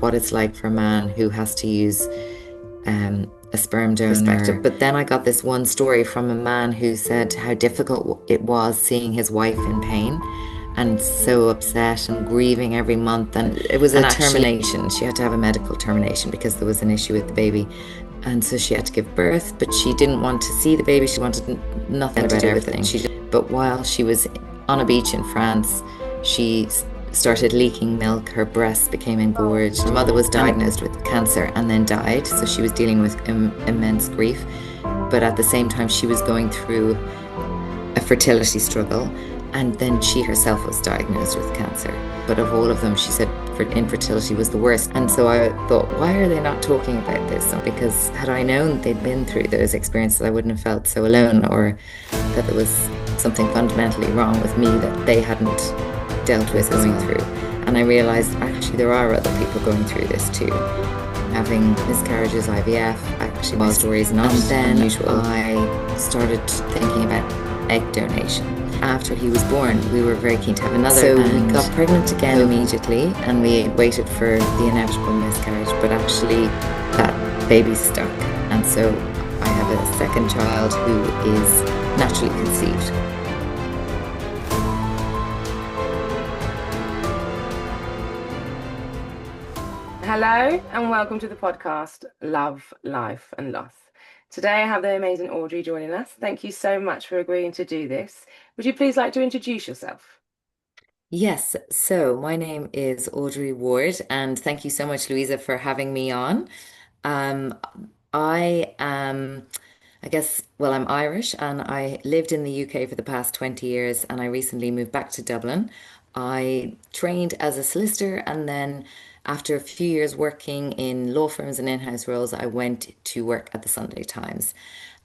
what it's like for a man who has to use a sperm donor perspective. But then I got this one story from a man who said how difficult it was seeing his wife in pain and so upset and grieving every month. And it was a termination. She had to have a medical termination because there was an issue with the baby. And so she had to give birth, but she didn't want to see the baby. She wanted nothing to do with it. But while she was on a beach in France, she started leaking milk. Her breasts became engorged. Her mother was diagnosed with cancer and then died. So she was dealing with immense grief. But at the same time, she was going through a fertility struggle. And then she herself was diagnosed with cancer. But of all of them, she said infertility was the worst. And so I thought, why are they not talking about this? Because had I known they'd been through those experiences, I wouldn't have felt so alone, or that there was something fundamentally wrong with me that they hadn't dealt with going through. And I realized actually there are other people going through this too. Having miscarriages, IVF, actually my story is not unusual. I started thinking about egg donation. After he was born, we were very keen to have another. So we got pregnant again immediately, and we waited for the inevitable miscarriage, but actually that baby stuck. And so I have a second child who is naturally conceived. Hello and welcome to the podcast Love, Life and Loss. Today I have the amazing Audrey joining us. Thank you so much for agreeing to do this. Would you please like to introduce yourself? Yes, so my name is Audrey Ward, and thank you so much, Louisa, for having me on. Um, I am, I guess, well, I'm Irish and I lived in the UK for the past 20 years, and I recently moved back to Dublin. I trained as a solicitor, and then after a few years working in law firms and in-house roles, I went to work at the Sunday Times.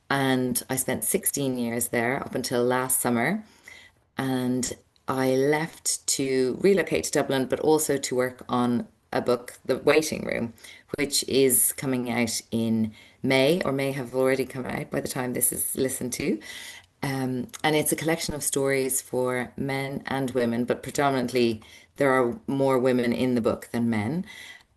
And I spent 16 years there up until last summer. And I left to relocate to Dublin, but also to work on a book, The Waiting Room, which is coming out in May, or may have already come out by the time this is listened to. And it's a collection of stories for men and women, but predominantly there are more women in the book than men.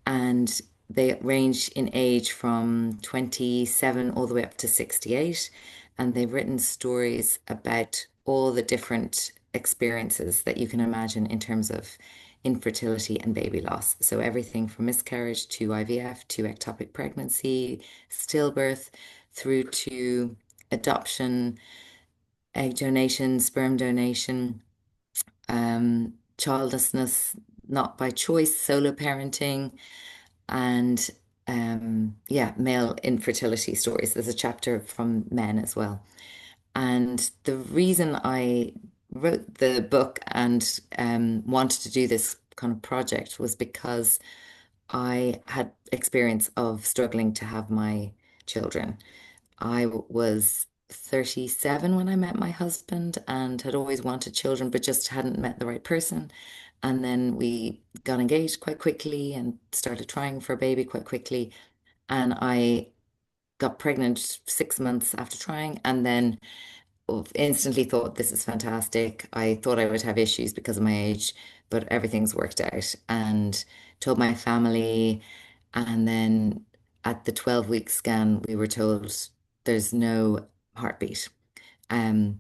And they range in age from 27 all the way up to 68. And they've written stories about all the different experiences that you can imagine in terms of infertility and baby loss. So everything from miscarriage to IVF to ectopic pregnancy, stillbirth, through to adoption, egg donation, sperm donation, childlessness not by choice, solo parenting, and yeah, male infertility stories. There's a chapter from men as well. And the reason I wrote the book and wanted to do this kind of project was because I had experience of struggling to have my children. I was 37 when I met my husband and had always wanted children, but just hadn't met the right person. And then we got engaged quite quickly and started trying for a baby quite quickly. And I got pregnant 6 months after trying, and then instantly thought, this is fantastic. I thought I would have issues because of my age, but everything's worked out. And told my family. And then at the 12-week scan, we were told there's no heartbeat. Um,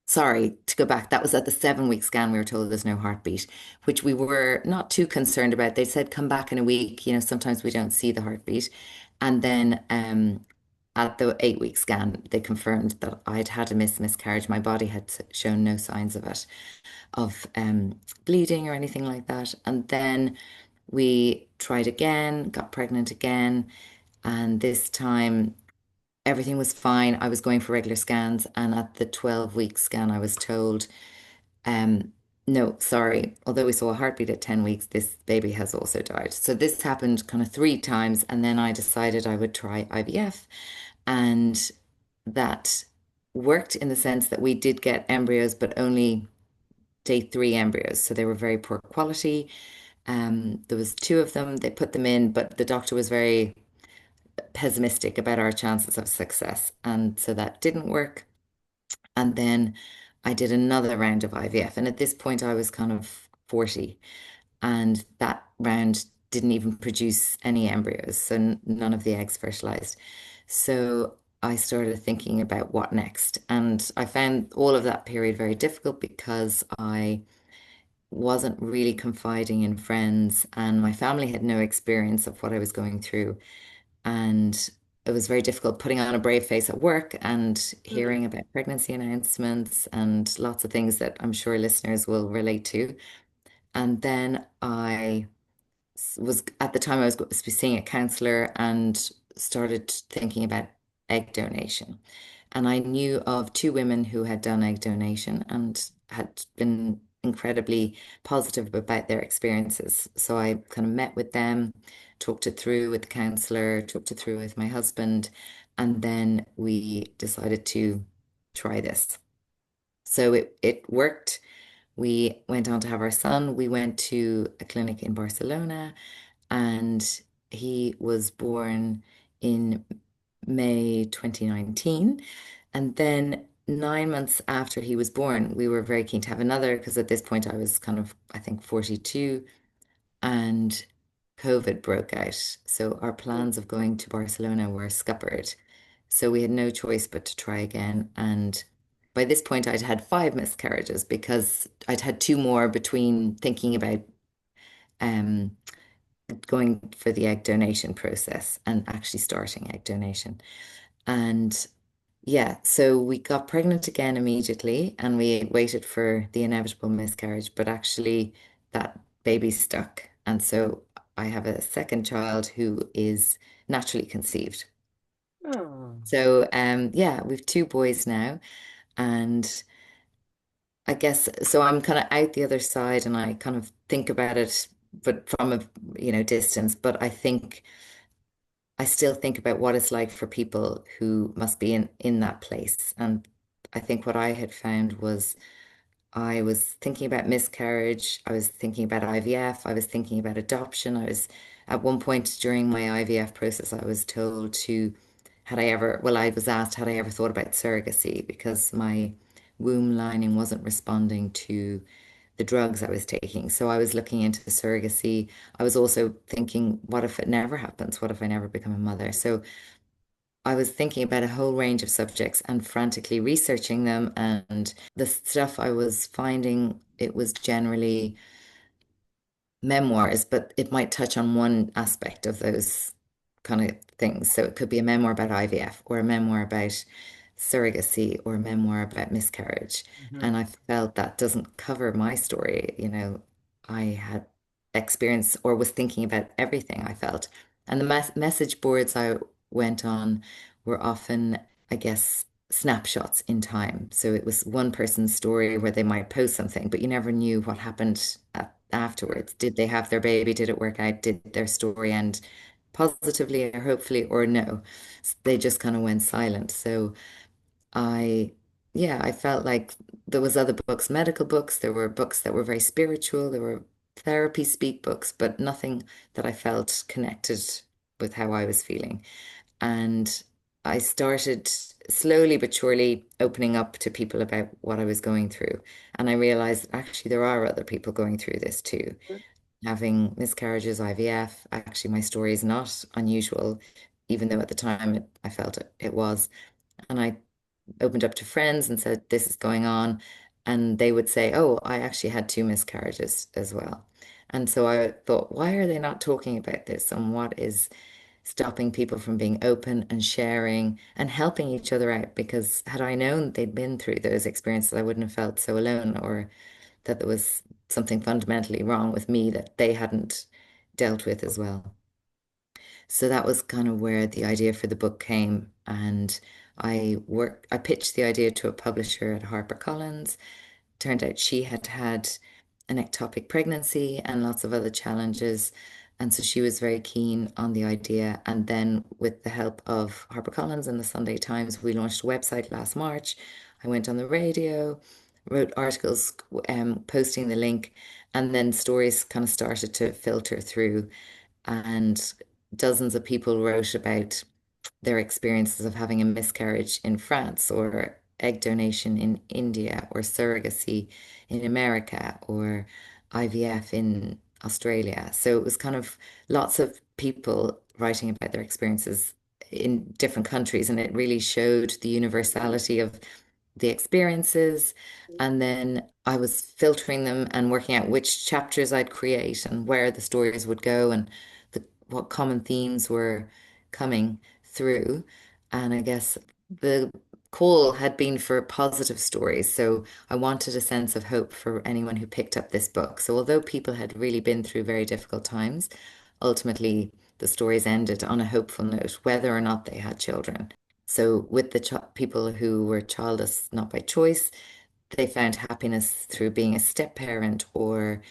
Sorry, to go back, that was at the 7-week scan. We were told there's no heartbeat, which we were not too concerned about. They said, come back in a week. Sometimes we don't see the heartbeat. And then at the 8-week scan, they confirmed that I'd had a miscarriage. My body had shown no signs of it, of bleeding or anything like that. And then we tried again, got pregnant again. And this time everything was fine. I was going for regular scans, and at the 12-week scan, I was told, um, no, sorry, although we saw a heartbeat at 10 weeks, this baby has also died. So this happened kind of 3 times, and then I decided I would try IVF, and that worked in the sense that we did get embryos, but only day 3 embryos. So they were very poor quality. There was 2 of them. They put them in, but the doctor was very pessimistic about our chances of success. And so that didn't work. And then I did another round of IVF. And at this point, I was kind of 40. And that round didn't even produce any embryos, so none of the eggs fertilized. So I started thinking about what next. And I found all of that period very difficult because I wasn't really confiding in friends, and my family had no experience of what I was going through. And it was very difficult putting on a brave face at work and Mm. hearing about pregnancy announcements and lots of things that I'm sure listeners will relate to. And then I was at the time I was seeing a counselor and started thinking about egg donation. And I knew of two women who had done egg donation and had been incredibly positive about their experiences. So I kind of met with them, talked it through with the counselor, talked it through with my husband, and then we decided to try this. So it worked. We went on to have our son. We went to a clinic in Barcelona, and he was born in May 2019. And then 9 months after he was born, we were very keen to have another because at this point I was kind of, I think, 42, and COVID broke out. So our plans of going to Barcelona were scuppered. So we had no choice but to try again. And by this point, I'd had five miscarriages because I'd had two more between thinking about um, going for the egg donation process and actually starting egg donation. And yeah, so we got pregnant again immediately and we waited for the inevitable miscarriage, but actually that baby stuck. And so I have a second child who is naturally conceived. Oh. So yeah, we've two boys now, and I guess so I'm kind of out the other side and I kind of think about it, but from a distance. But I think I still think about what it's like for people who must be in that place. And I think what I had found was I was thinking about miscarriage, I was thinking about IVF, I was thinking about adoption. I was at one point during my IVF process, I was told to, had I ever, well, I was asked, had I ever thought about surrogacy because my womb lining wasn't responding to the drugs I was taking. So I was looking into the surrogacy. I was also thinking, what if it never happens? What if I never become a mother? So I was thinking about a whole range of subjects and frantically researching them. And the stuff I was finding, it was generally memoirs, but it might touch on one aspect of those kind of things. So it could be a memoir about IVF or a memoir about surrogacy or a memoir about miscarriage. Mhm. And I felt that doesn't cover my story. I had experienced or was thinking about everything I felt. And the message boards I went on were often, I guess, snapshots in time. So it was one person's story where they might post something, but you never knew what happened afterwards. Did they have their baby? Did it work out? Did their story end positively or hopefully, or no? They just kind of went silent. So I, yeah, I felt like there was other books, medical books. There were books that were very spiritual. There were therapy speak books, but nothing that I felt connected with how I was feeling. And I started slowly but surely opening up to people about what I was going through. And I realized actually there are other people going through this too. Having miscarriages, IVF, actually my story is not unusual, even though at the time I felt it was. And I opened up to friends and said, this is going on. And they would say, oh, I actually had two miscarriages as well. And so I thought, why are they not talking about this? And what is stopping people from being open and sharing and helping each other out? Because had I known they'd been through those experiences, I wouldn't have felt so alone or that there was something fundamentally wrong with me that they hadn't dealt with as well. So that was kind of where the idea for the book came. And I pitched the idea to a publisher at HarperCollins. Turned out she had had an ectopic pregnancy and lots of other challenges. And so she was very keen on the idea. And then, with the help of HarperCollins and the Sunday Times, we launched a website last March. I went on the radio, wrote articles, posting the link, and then stories kind of started to filter through. And dozens of people wrote about their experiences of having a miscarriage in France or egg donation in India or surrogacy in America or IVF in Australia. So it was kind of lots of people writing about their experiences in different countries, and it really showed the universality of the experiences. And then I was filtering them and working out which chapters I'd create and where the stories would go and what common themes were coming through. And I guess the call had been for positive stories. So I wanted a sense of hope for anyone who picked up this book. So although people had really been through very difficult times, ultimately the stories ended on a hopeful note, whether or not they had children. So with the ch people who were childless not by choice, they found happiness through being a step parent or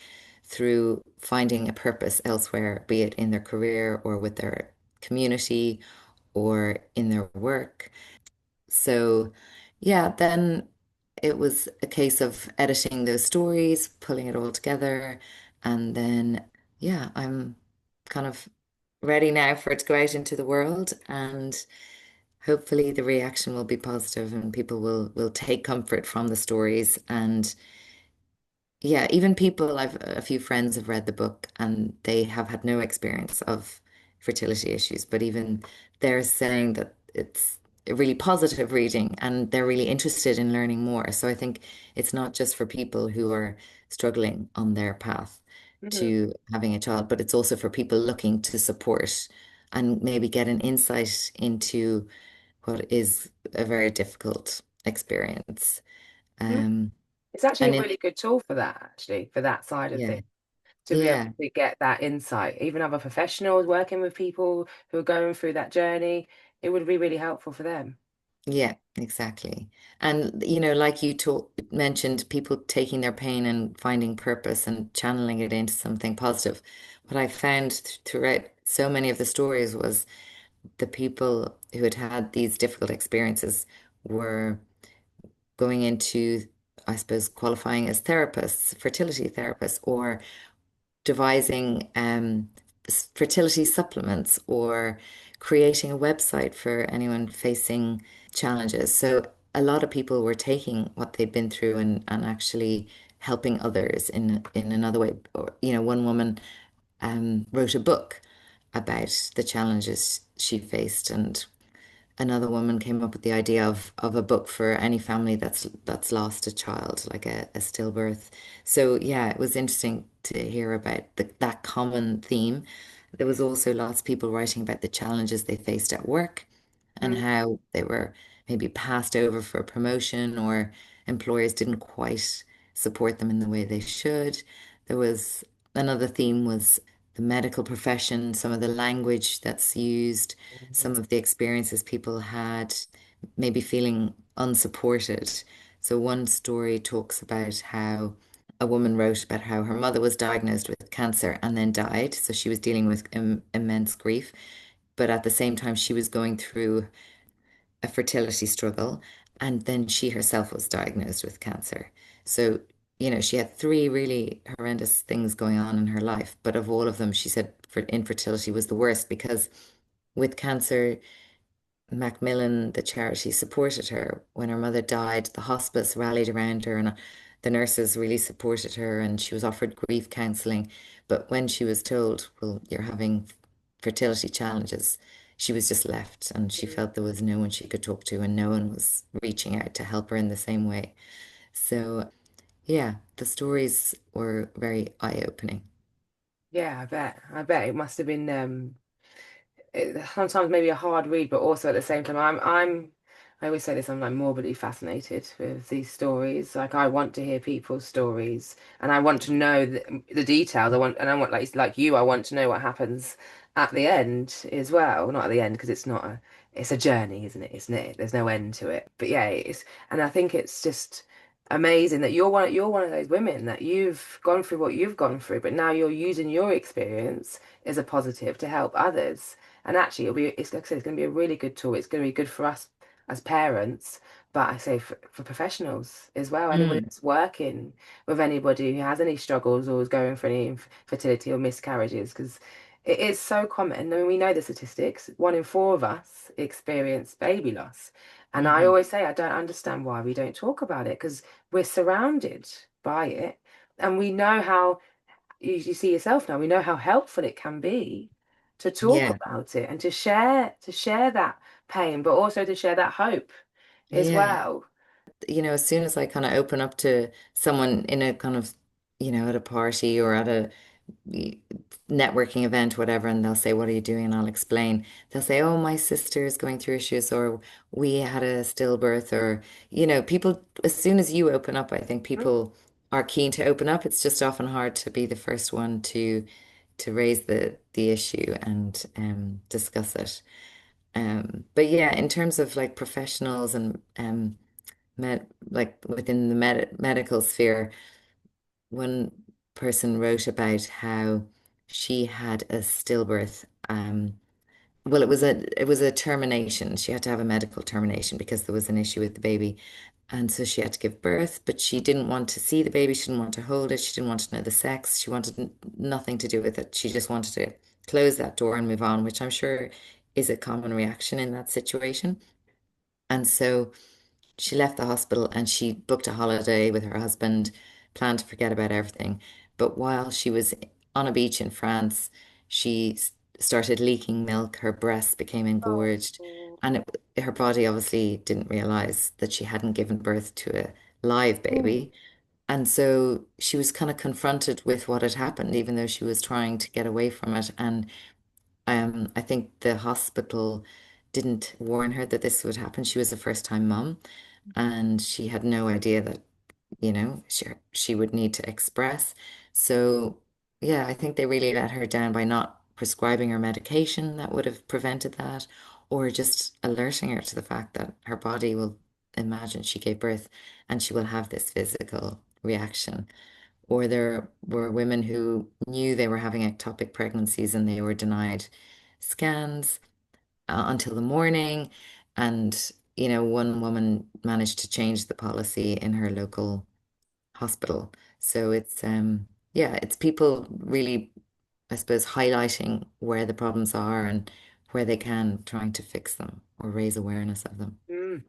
through finding a purpose elsewhere, be it in their career or with their community or in their work. So, yeah, then it was a case of editing those stories, pulling it all together, and then, yeah, I'm kind of ready now for it to go out into the world, and hopefully the reaction will be positive and people will take comfort from the stories. And yeah, even people, I've a few friends have read the book and they have had no experience of fertility issues, but even they're saying that it's a really positive reading and they're really interested in learning more. So I think it's not just for people who are struggling on their path Mhm. to having a child, but it's also for people looking to support and maybe get an insight into what is a very difficult experience. Mhm. Um, It's actually a and in, really good tool for that, actually, for that side of yeah, things, to be able yeah. to get that insight. Even other professionals working with people who are going through that journey, it would be really helpful for them. Yeah, exactly. And like you mentioned, people taking their pain and finding purpose and channeling it into something positive. What I found throughout so many of the stories was the people who had had these difficult experiences were going into, I suppose, qualifying as therapists, fertility therapists, or devising fertility supplements or creating a website for anyone facing challenges. So a lot of people were taking what they'd been through and actually helping others in another way. Or, one woman wrote a book about the challenges she faced, and another woman came up with the idea of a book for any family that's lost a child, like a stillbirth. So yeah, it was interesting to hear about that common theme. There was also lots of people writing about the challenges they faced at work and Mm. how they were maybe passed over for a promotion or employers didn't quite support them in the way they should. There was another theme was the medical profession, some of the language that's used, some of the experiences people had, maybe feeling unsupported. So one story talks about how a woman wrote about how her mother was diagnosed with cancer and then died. So she was dealing with immense grief, but at the same time, she was going through a fertility struggle, and then she herself was diagnosed with cancer. So, she had three really horrendous things going on in her life, but of all of them, she said infertility was the worst because with cancer, Macmillan, the charity, supported her. When her mother died, the hospice rallied around her and the nurses really supported her and she was offered grief counseling. But when she was told, well, you're having fertility challenges, she was just left and she felt there was no one she could talk to and no one was reaching out to help her in the same way. So, yeah, the stories were very eye-opening. Yeah, I bet. I bet it must have been sometimes maybe a hard read, but also at the same time, I always say this, I'm like morbidly fascinated with these stories. Like I want to hear people's stories, and I want to know the details. I want like you, I want to know what happens at the end as well. Not at the end because it's a journey, isn't it? Isn't it? There's no end to it. But yeah, and I think it's just amazing that you're one of those women that you've gone through what you've gone through, but now you're using your experience as a positive to help others. And actually, it's like I said, it's going to be a really good tool. It's going to be good for us as parents, but I say for professionals as well. Anybody Mm, that's working with anybody who has any struggles or is going for any infertility or miscarriages, because it is so common. I mean, we know the statistics. 1 in 4 of us experience baby loss. And I mhm, always say, I don't understand why we don't talk about it because we're surrounded by it and we know you see yourself now. We know how helpful it can be to talk Yeah. about it and to share that pain, but also to share that hope as Yeah. well. As soon as I kind of open up to someone in a kind of, at a party or at a networking event, whatever, and they'll say, "What are you doing?" And I'll explain. They'll say, "Oh, my sister is going through issues," or "We had a stillbirth," or, people, as soon as you open up, I think Mm, people are keen to open up. It's just often hard to be the first one to raise the issue and discuss it. But yeah, in terms of like professionals and like within the medical sphere, one person wrote about how she had a stillbirth. Well, it was a termination. She had to have a medical termination because there was an issue with the baby. And so she had to give birth, but she didn't want to see the baby. She didn't want to hold it. She didn't want to know the sex. She wanted nothing to do with it. She just wanted to close that door and move on, which I'm sure is a common reaction in that situation. And so she left the hospital and she booked a holiday with her husband, planned to forget about everything. But while she was on a beach in France, she started leaking milk. Her breasts became engorged, oh, and her body obviously didn't realize that she hadn't given birth to a live mm, baby. And so she was kind of confronted with what had happened, even though she was trying to get away from it. And I think the hospital didn't warn her that this would happen. She was a first-time mum, and she had no idea that, she would need to express. So, yeah, I think they really let her down by not prescribing her medication that would have prevented that, or just alerting her to the fact that her body will imagine she gave birth and she will have this physical reaction. Or there were women who knew they were having ectopic pregnancies and they were denied scans until the morning. And, one woman managed to change the policy in her local hospital. So yeah, it's people really, I suppose, highlighting where the problems are and where they can, trying to fix them or raise awareness of them.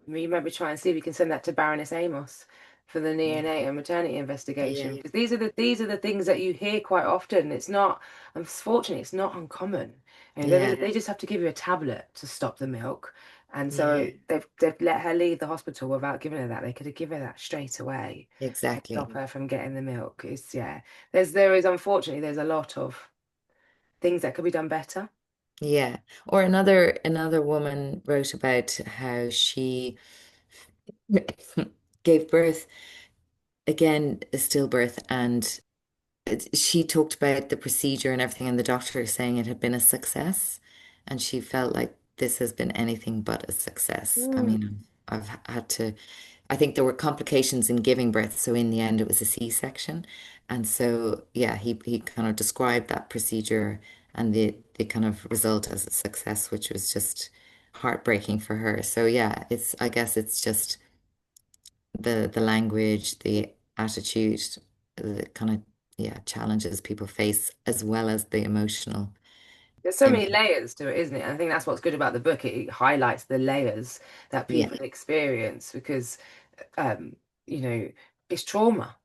We might be trying to see if we can send that to Baroness Amos for the Yeah. neonate and maternity investigation Yeah. because these are the things that you hear quite often. It's not, unfortunately, it's not uncommon. And Yeah. they just have to give you a tablet to stop the milk. And Yeah. so they've let her leave the hospital without giving her that. They could have given her that straight away to Exactly. stop her from getting the milk. It's yeah. There is unfortunately there's a lot of things that could be done better. Yeah. Or another woman wrote about how she gave birth, again, a stillbirth, and she talked about the procedure and everything, and the doctor saying it had been a success, and she felt like this has been anything but a success. I Mm. mean, I've had to, I think there were complications in giving birth, so in the end it was a C-section. And so, yeah, he kind of described that procedure and the kind of result as a success, which was just heartbreaking for her. So yeah, I guess it's just the language, the attitude, the kind of, yeah, challenges people face as well as the emotional There's so many impact. layers to it, isn't it? I think that's what's good about the book. It highlights the layers that Yeah. people experience because, um, you know, it's trauma.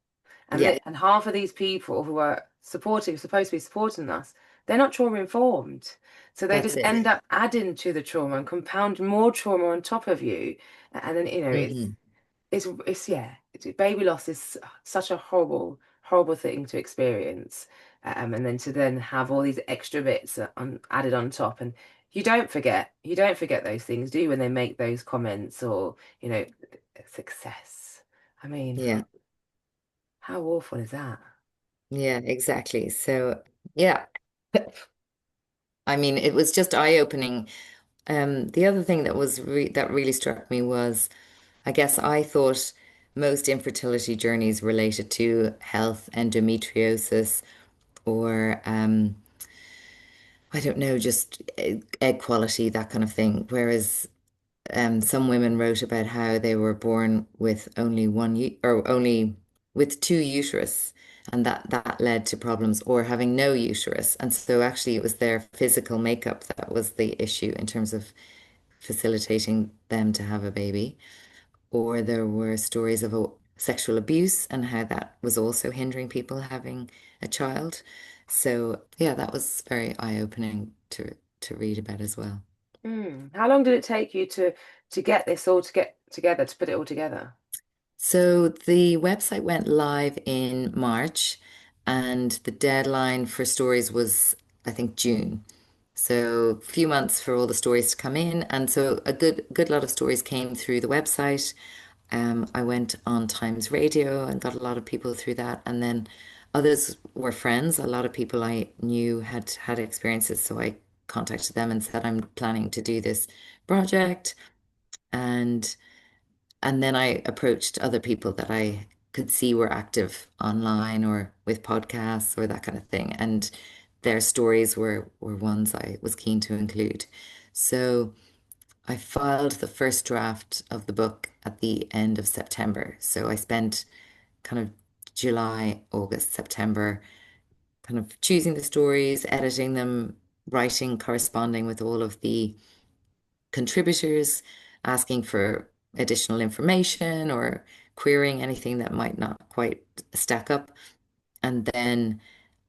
Yeah, And half of these people who are supposed to be supporting us, they're not trauma informed. So they that's just it. end up adding to the trauma and compound more trauma on top of you. And then, Hmm. yeah, baby loss is such a horrible thing to experience, and then to then have all these extra bits added on top, and you don't forget those things, do you, when they make those comments or success. I mean, Yeah, how awful is that? yeah, exactly. So, yeah, I mean, it was just eye-opening. The other thing that really struck me was, I guess I thought most infertility journeys related to health, endometriosis, or I don't know, just egg quality, that kind of thing. Whereas some women wrote about how they were born with only or only with two uterus, and that led to problems, or having no uterus. And so actually, it was their physical makeup that was the issue in terms of facilitating them to have a baby. Or there were stories of sexual abuse and how that was also hindering people having a child. So yeah, that was very eye-opening to read about as well. How long did it take you to get this all to get together, to put it all together? So the website went live in March, and the deadline for stories was, I think, June. So a few months for all the stories to come in, and so a good lot of stories came through the website. I went on Times Radio and got a lot of people through that, and then others were friends. A lot of people I knew had had experiences, so I contacted them and said, I'm planning to do this project, and then I approached other people that I could see were active online or with podcasts or that kind of thing. And their stories were ones I was keen to include. So I filed the first draft of the book at the end of September. So I spent kind of July, August, September kind of choosing the stories, editing them, writing, corresponding with all of the contributors, asking for additional information or querying anything that might not quite stack up. And then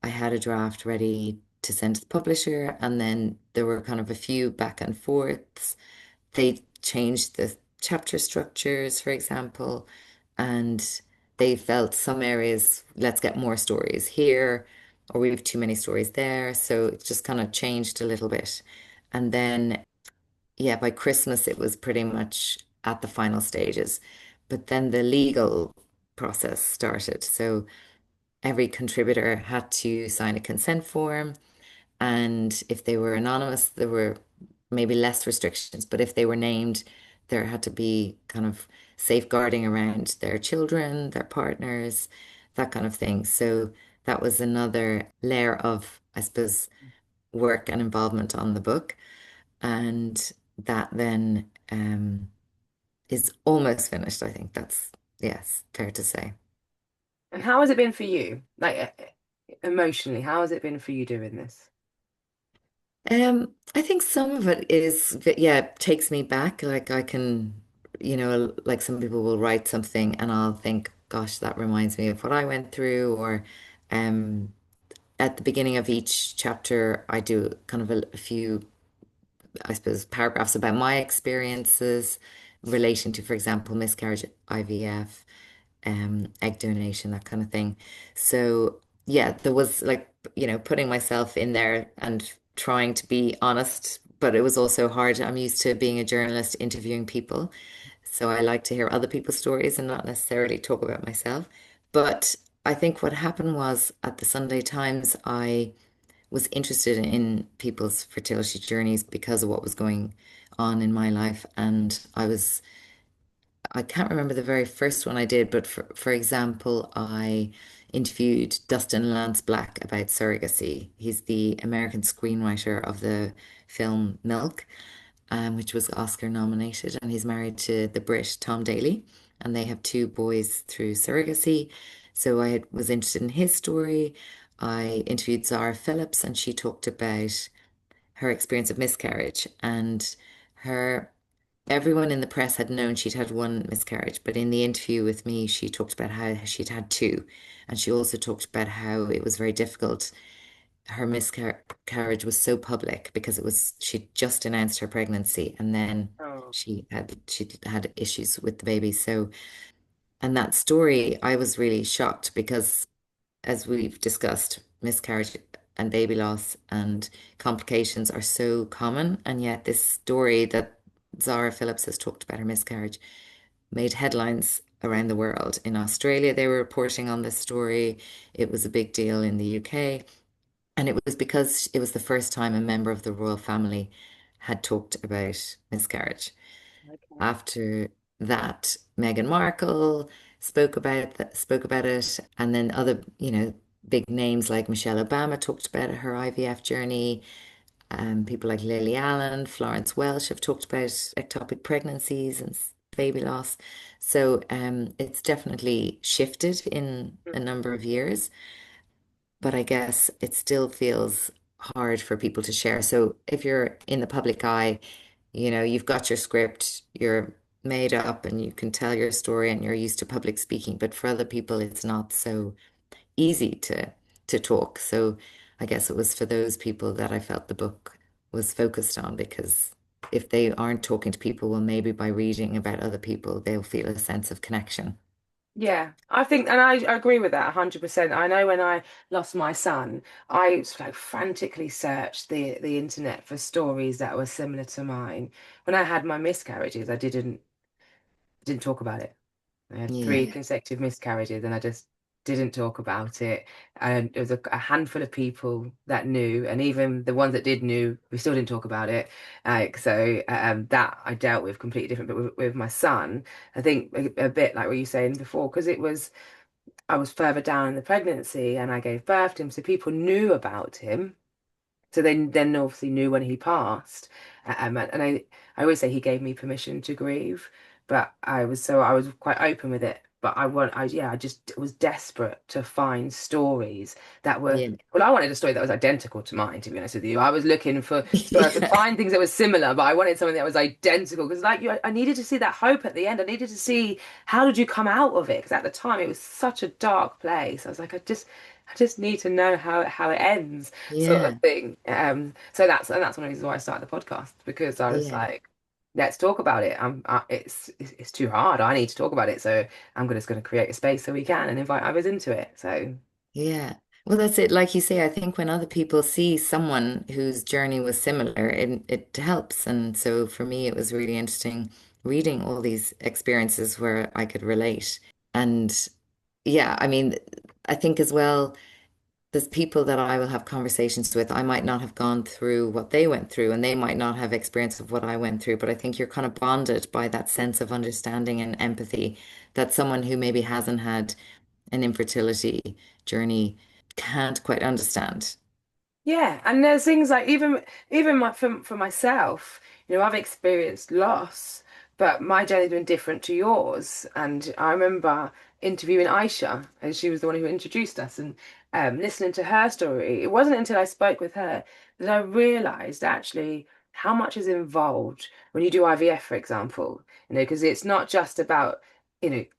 I had a draft ready to send to the publisher, and then there were kind of a few back and forths. They changed the chapter structures, for example, and they felt some areas, let's get more stories here, or we have too many stories there. So it just kind of changed a little bit. And then yeah, by Christmas it was pretty much at the final stages. But then the legal process started. So every contributor had to sign a consent form. And if they were anonymous, there were maybe less restrictions. But if they were named, there had to be kind of safeguarding around their children, their partners, that kind of thing. So that was another layer of, I suppose, work and involvement on the book. And that then is almost finished. I think that's, yes, fair to say. And how has it been for you? Like emotionally, how has it been for you doing this? I think some of it is, yeah, it takes me back. Like I can, like some people will write something and I'll think, gosh, that reminds me of what I went through. Or um, at the beginning of each chapter, I do kind of a few, I suppose, paragraphs about my experiences relating to, for example, miscarriage, IVF, egg donation, that kind of thing. So yeah, there was like, putting myself in there and trying to be honest, but it was also hard. I'm used to being a journalist interviewing people. So I like to hear other people's stories and not necessarily talk about myself. But I think what happened was at the Sunday Times, I was interested in people's fertility journeys because of what was going on in my life. And I can't remember the very first one I did, but for example, I interviewed Dustin Lance Black about surrogacy. He's the American screenwriter of the film Milk, which was Oscar nominated, and he's married to the Brit Tom Daly, and they have two boys through surrogacy. So was interested in his story. I interviewed Zara Phillips, and she talked about her experience of miscarriage and her everyone in the press had known she'd had one miscarriage, but in the interview with me, she talked about how she'd had two. And she also talked about how it was very difficult. Her miscarriage was so public because she'd just announced her pregnancy and then Oh, she had issues with the baby. So, and that story, I was really shocked because as we've discussed, miscarriage and baby loss and complications are so common. And yet, this story that Zara Phillips has talked about her miscarriage made headlines around the world. In Australia, they were reporting on this story. It was a big deal in the UK. And it was because it was the first time a member of the royal family had talked about miscarriage. okay. After that, Meghan Markle spoke about it, and then other, big names like Michelle Obama talked about her IVF journey. People like Lily Allen, Florence Welsh have talked about ectopic pregnancies and baby loss. So it's definitely shifted in a number of years, but I guess it still feels hard for people to share. So if you're in the public eye, you've got your script, you're made up and you can tell your story and you're used to public speaking, but for other people it's not so easy to talk. So I guess it was for those people that I felt the book was focused on because if they aren't talking to people, well, maybe by reading about other people, they'll feel a sense of connection. Yeah, I think, and I agree with that 100%. I know when I lost my son, I sort of like frantically searched the internet for stories that were similar to mine. When I had my miscarriages, I didn't talk about it. I had three Yeah. consecutive miscarriages and I just didn't talk about it. And there was a handful of people that knew, and even the ones that did knew, we still didn't talk about it. That I dealt with completely different. But with my son, I think a bit like what you were saying before, because I was further down in the pregnancy and I gave birth to him, so people knew about him. So they then obviously knew when he passed. I always say he gave me permission to grieve, but I was quite open with it. But I just was desperate to find stories that were, Yeah. well, I wanted a story that was identical to mine, to be honest with you. I was looking for, so I could Yeah. find things that were similar, but I wanted something that was identical because, like you, I needed to see that hope at the end. I needed to see how did you come out of it? Because at the time it was such a dark place. I was like, I just need to know how it ends, sort of Yeah. thing. And that's one of the reasons why I started the podcast because I was Yeah. like, let's talk about it. It's too hard. I need to talk about it, so just going to create a space so we can and invite others into it. So Yeah. Well, that's it. Like you say, I think when other people see someone whose journey was similar, it helps. And so for me, it was really interesting reading all these experiences where I could relate. And yeah, I mean, I think as well, there's people that I will have conversations with. I might not have gone through what they went through, and they might not have experience of what I went through, but I think you're kind of bonded by that sense of understanding and empathy that someone who maybe hasn't had an infertility journey can't quite understand. yeah, and there's things like even for myself, I've experienced loss, but my journey's been different to yours. And I remember interviewing Aisha, and she was the one who introduced us, and listening to her story. It wasn't until I spoke with her that I realized actually how much is involved when you do IVF, for example. Because it's not just about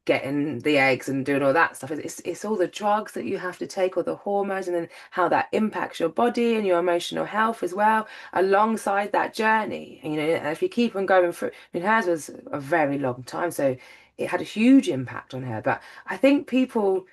getting the eggs and doing all that stuff. It's all the drugs that you have to take, all the hormones, and then how that impacts your body and your emotional health as well, alongside that journey. And if you keep on going through, I mean, hers was a very long time, so it had a huge impact on her. But I think people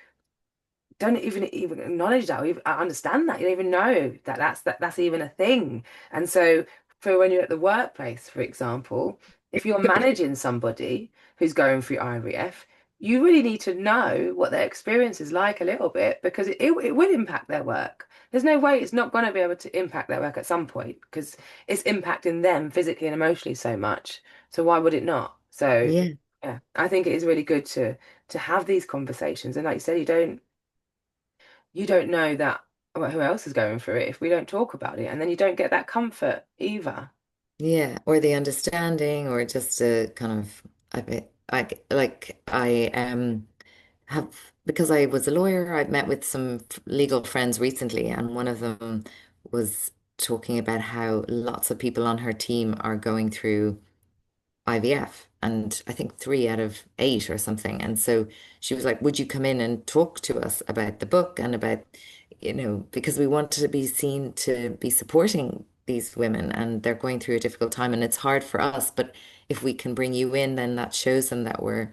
don't even acknowledge that or even understand that. You don't even know that that's even a thing. And so for when you're at the workplace, for example, if you're managing somebody who's going through IVF, you really need to know what their experience is like a little bit because it will impact their work. There's no way it's not going to be able to impact their work at some point because it's impacting them physically and emotionally so much. So why would it not? So Yeah, yeah, I think it is really good to have these conversations. And like you said, you don't know that well, who else is going through it if we don't talk about it, and then you don't get that comfort either. yeah, or the understanding, or just a kind of a bit like I have because I was a lawyer. I've met with some legal friends recently, and one of them was talking about how lots of people on her team are going through IVF, and I think 3 out of 8 or something. And so she was like, "Would you come in and talk to us about the book and about, because we want to be seen to be supporting these women and they're going through a difficult time and it's hard for us, but if we can bring you in, then that shows them that we're,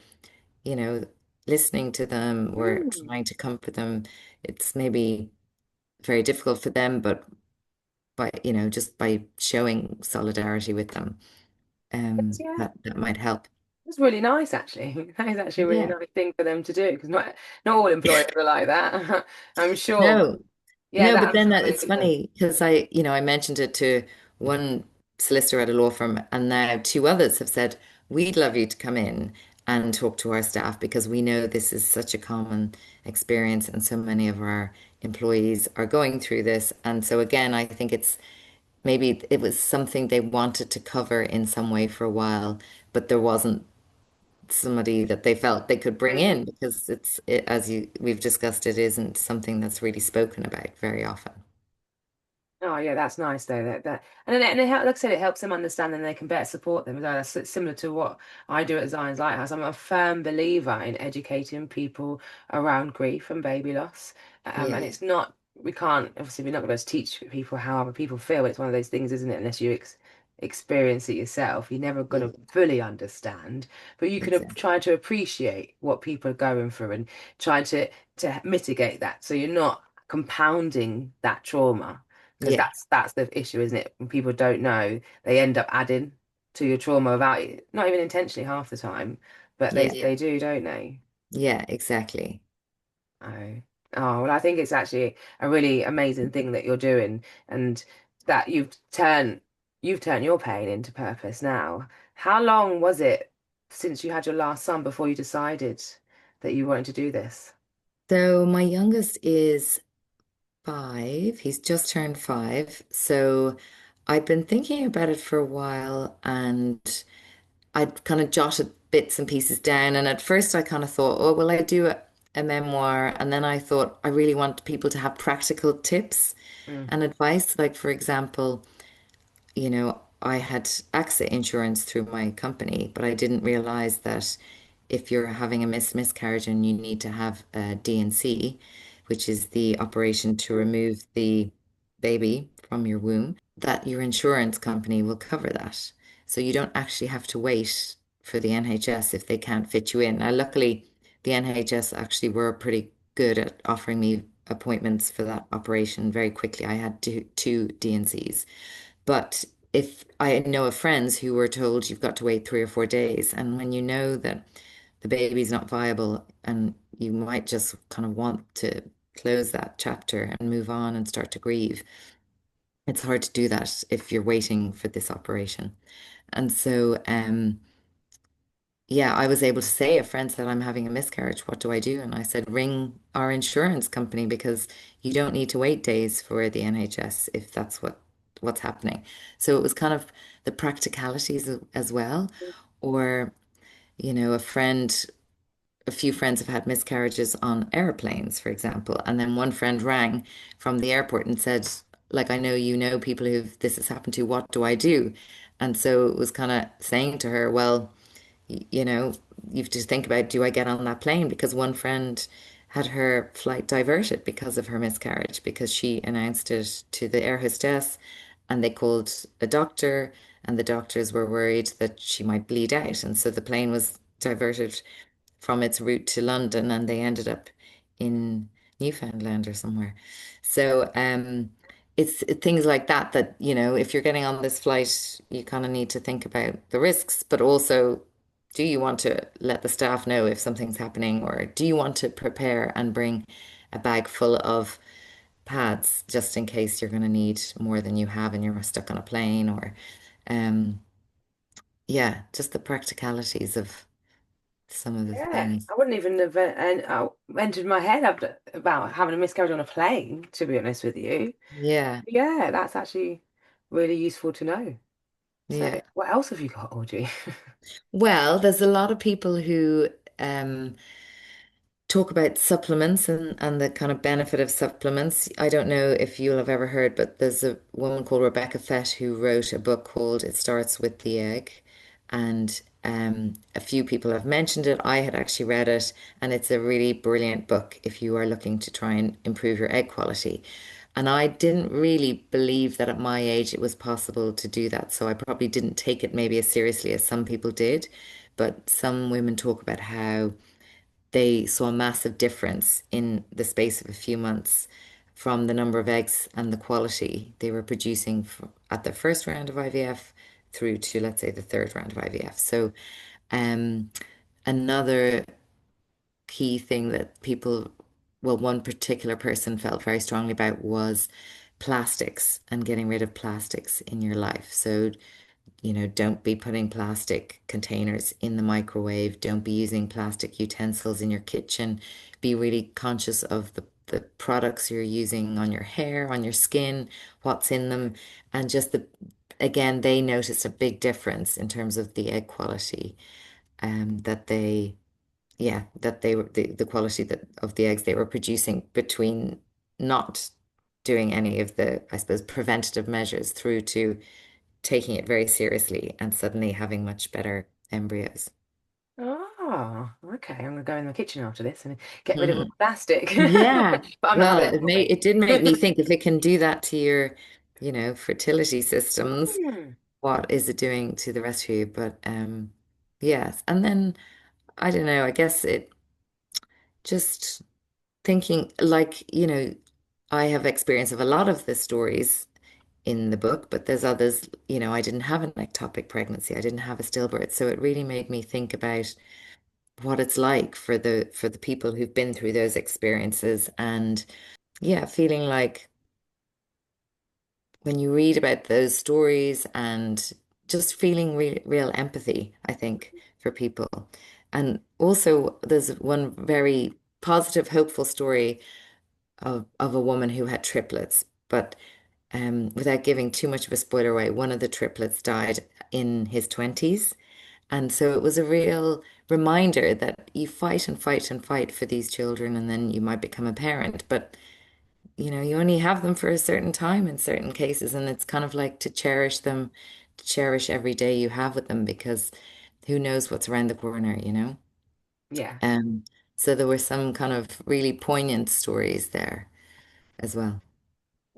you know, listening to them, we're Mm. trying to comfort them. It's maybe very difficult for them, but just by showing solidarity with them, Yeah, that might help." it's really nice actually. That is actually a really Yeah. nice thing for them to do because not all employers are like that. I'm sure, but No, yeah, no, that but I'm then sure that many it's people. funny because I mentioned it to one solicitor at a law firm, and now two others have said, we'd love you to come in and talk to our staff because we know this is such a common experience and so many of our employees are going through this. And so again, I think it's maybe it was something they wanted to cover in some way for a while, but there wasn't somebody that they felt they could bring in Mm. because as we've discussed, it isn't something that's really spoken about very often. Oh yeah, that's nice though. And like I said, it helps them understand and they can better support them as well. That's similar to what I do at Zion's Lighthouse. I'm a firm believer in educating people around grief and baby loss. And Yeah, it's not we can't obviously we're not going to teach people how other people feel. It's one of those things, isn't it? Unless you experience it yourself, you're never going yeah, to fully understand. But you can exactly. try to appreciate what people are going through and try to mitigate that, so you're not compounding that trauma because Yeah, that's the issue, isn't it? When people don't know, they end up adding to your trauma without it, not even intentionally half the time, but yeah, they do, don't they? yeah, exactly. Oh, oh, well, I think it's actually a really amazing thing that you're doing, and that you've turned your pain into purpose now. How long was it since you had your last son before you decided that you wanted to do this? So my youngest is 5. He's just turned 5. So I've been thinking about it for a while and I'd kind of jotted bits and pieces down. And at first I kind of thought, oh, well, I do a memoir. And then I thought I really want people to have practical tips Mm. and advice. Like, for example, I had AXA insurance through my company, but I didn't realize that if you're having a miscarriage and you need to have a D&C, which is the operation to remove the baby from your womb, that your insurance company will cover that. So you don't actually have to wait for the NHS if they can't fit you in. Now, luckily, the NHS actually were pretty good at offering me appointments for that operation very quickly. I had two D&Cs. But if I know of friends who were told you've got to wait 3 or 4 days, and when you know that the baby's not viable and you might just kind of want to close that chapter and move on and start to grieve, it's hard to do that if you're waiting for this operation. And so, yeah, I was able to say, a friend said, I'm having a miscarriage. What do I do? And I said, ring our insurance company because you don't need to wait days for the NHS if that's what's happening. So it was kind of the practicalities as well. Or, a few friends have had miscarriages on airplanes, for example. And then one friend rang from the airport and said, like, I know you know people who this has happened to, what do I do? And so it was kind of saying to her, well, you know, you have to think about, do I get on that plane? Because one friend had her flight diverted because of her miscarriage, because she announced it to the air hostess and they called a doctor, and the doctors were worried that she might bleed out. And so the plane was diverted from its route to London and they ended up in Newfoundland or somewhere. So it's things like that if you're getting on this flight, you kind of need to think about the risks, but also, do you want to let the staff know if something's happening, or do you want to prepare and bring a bag full of pads just in case you're going to need more than you have and you're stuck on a plane, or um yeah, just the practicalities of some of the Yeah, things. I wouldn't even have entered my head about having a miscarriage on a plane, to be honest with you. Yeah. Yeah, that's actually really useful to know. So, Yeah. what else have you got, Audrey? Well, there's a lot of people who um, talk about supplements and the kind of benefit of supplements. I don't know if you'll have ever heard, but there's a woman called Rebecca Fett who wrote a book called It Starts with the Egg. And a few people have mentioned it. I had actually read it, and it's a really brilliant book if you are looking to try and improve your egg quality. And I didn't really believe that at my age it was possible to do that. So I probably didn't take it maybe as seriously as some people did. But some women talk about how they saw a massive difference in the space of a few months from the number of eggs and the quality they were producing at the first round of IVF through to, let's say, the third round of IVF. So, um, another key thing that one particular person felt very strongly about was plastics and getting rid of plastics in your life. So, don't be putting plastic containers in the microwave. Don't be using plastic utensils in your kitchen. Be really conscious of the products you're using on your hair, on your skin, what's in them. And again, they noticed a big difference in terms of the egg quality, that the quality of the eggs they were producing between not doing any of the, I suppose, preventative measures through to taking it very seriously and suddenly having much better embryos. Oh, okay. I'm gonna go in the kitchen after this and get rid of all Mhm. the plastic. Yeah. But I'm not Well, having it for me. it did make me think if it can do that to your, fertility systems, Hmm. what is it doing to the rest of you? But yes. And then I don't know, I guess it just thinking like, I have experience of a lot of the stories in the book, but there's others, I didn't have an ectopic pregnancy. I didn't have a stillbirth. So it really made me think about what it's like for the people who've been through those experiences. And yeah, feeling like when you read about those stories and just feeling real empathy, I think, for people. And also there's one very positive, hopeful story of a woman who had triplets, but without giving too much of a spoiler away, one of the triplets died in his 20s. And so it was a real reminder that you fight and fight and fight for these children, and then you might become a parent. But, you only have them for a certain time in certain cases. And it's kind of like to cherish them, to cherish every day you have with them, because who knows what's around the corner? Yeah. Um, so there were some kind of really poignant stories there as well.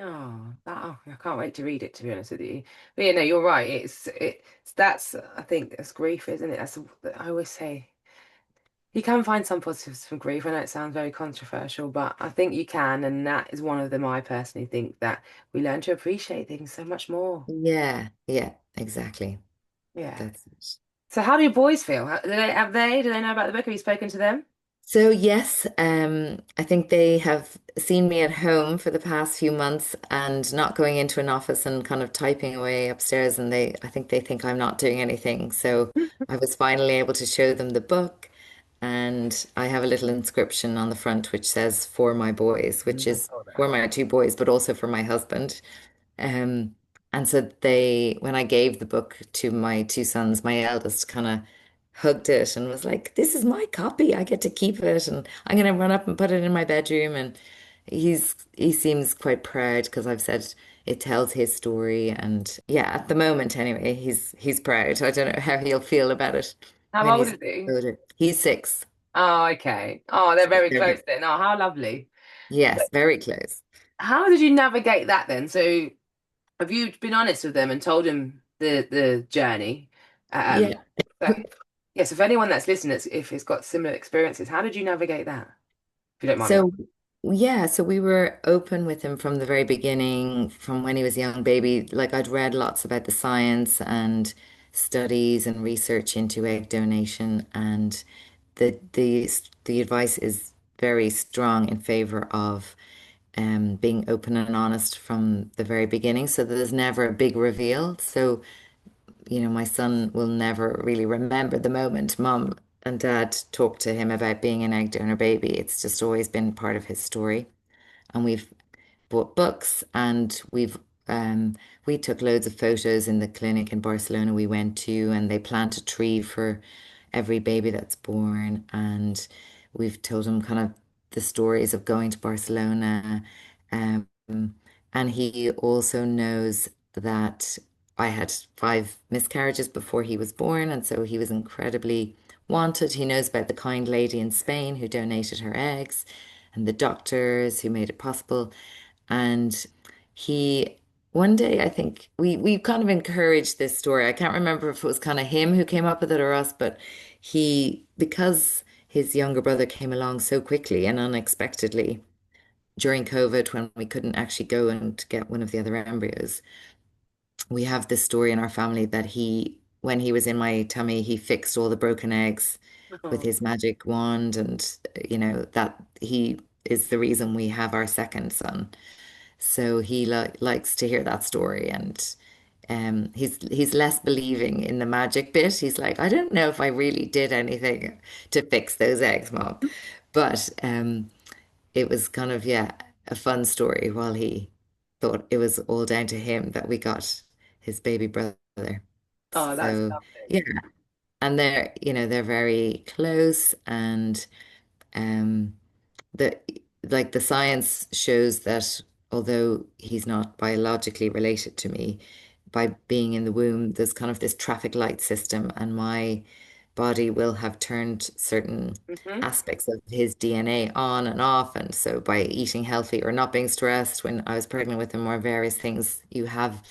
Oh, I can't wait to read it, to be honest with you. But yeah, no, you're right. That's I think that's grief, isn't it? I always say you can find some positives from grief. I know it sounds very controversial, but I think you can, and that is one of them. I personally think that we learn to appreciate things so much more. Yeah, yeah, exactly. Yeah. That's it. So how do your boys feel? Do they know about the book? Have you spoken to them? So yes, I think they have seen me at home for the past few months and not going into an office and kind of typing away upstairs, and I think they think I'm not doing anything. So I was finally able to show them the book, and I have a little inscription on the front which says "For my boys," which I is saw that. for my two boys, but also for my husband. Um, and so when I gave the book to my two sons, my eldest kind of hugged it and was like, "This is my copy. I get to keep it, and I'm gonna run up and put it in my bedroom." And he seems quite proud because I've said it tells his story, and yeah, at the moment anyway, he's proud. I don't know how he'll feel about it How when old he's is he? older. He's 6. Oh, okay. Oh, they're So very they're close then. Oh, how lovely. yes, very close. How did you navigate that then? So have you been honest with them and told them the journey? Yeah. So, yes, if anyone that's listening, if it's got similar experiences, how did you navigate that? If you don't mind me So, yeah, so we were open with him from the very beginning, from when he was a young baby. Like I'd read lots about the science and studies and research into egg donation, and the advice is very strong in favor of being open and honest from the very beginning, so that there's never a big reveal. So my son will never really remember the moment mom and dad talked to him about being an egg donor baby. It's just always been part of his story. And we've bought books and we took loads of photos in the clinic in Barcelona we went to, and they plant a tree for every baby that's born. And we've told him kind of the stories of going to Barcelona. Um, and he also knows that I had 5 miscarriages before he was born, and so he was incredibly wanted. He knows about the kind lady in Spain who donated her eggs and the doctors who made it possible. And he, one day, I think we kind of encouraged this story. I can't remember if it was kind of him who came up with it or us, but because his younger brother came along so quickly and unexpectedly during COVID when we couldn't actually go and get one of the other embryos, we have this story in our family that when he was in my tummy, he fixed all the broken eggs with oh, his magic wand, and that he is the reason we have our second son. So he likes to hear that story, and he's less believing in the magic bit. He's like, I don't know if I really did anything to fix those eggs, Mom. But it was kind of, yeah, a fun story while he thought it was all down to him that we got his baby brother. oh, that's So lovely. yeah, and they're very close, and um the like the science shows that. although he's not biologically related to me, by being in the womb, there's kind of this traffic light system, and my body will have turned certain Hmm. aspects of his DNA on and off. And so by eating healthy or not being stressed when I was pregnant with him or various things, you have